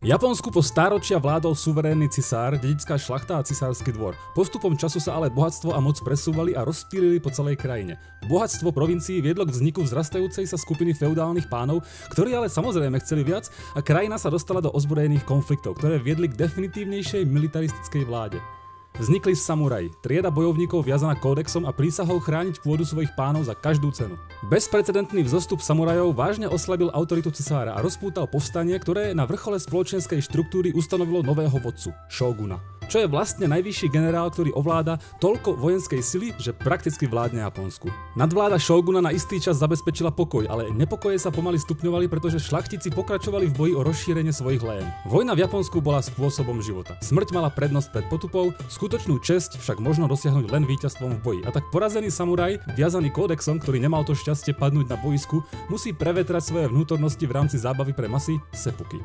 Japonsku po stáročia vládol suverénny cisár, dedická šlachta a cisársky dvor. Postupom času sa ale bohatstvo a moc presúvali a rozptýlili po celej krajine. Bohatstvo provincií viedlo k vzniku vzrastajúcej sa skupiny feudálnych pánov, ktorí ale samozrejme chceli viac a krajina sa dostala do ozbrojených konfliktov, ktoré viedli k definitívnejšej militaristickej vláde. Vznikli samuraji, trieda bojovníkov viazaná kódexom a prísahou chrániť pôdu svojich pánov za každú cenu. Bezprecedentný vzostup samurajov vážne oslabil autoritu cisára a rozpútal povstanie, ktoré na vrchole spoločenskej štruktúry ustanovilo nového vodcu, šóguna. Čo je vlastne najvyšší generál, ktorý ovláda toľko vojenskej sily, že prakticky vládne Japonsku. Nadvláda šóguna na istý čas zabezpečila pokoj, ale nepokoje sa pomaly stupňovali, pretože šlachtici pokračovali v boji o rozšírenie svojich lén. Vojna v Japonsku bola spôsobom života. Smrť mala prednosť pred potupou, skutočnú česť však možno dosiahnuť len víťazstvom v boji. A tak porazený samuraj, viazaný kódexom, ktorý nemal to šťastie padnúť na bojisku, musí prevetrať svoje vnútornosti v rámci zábavy pre masy seppuku.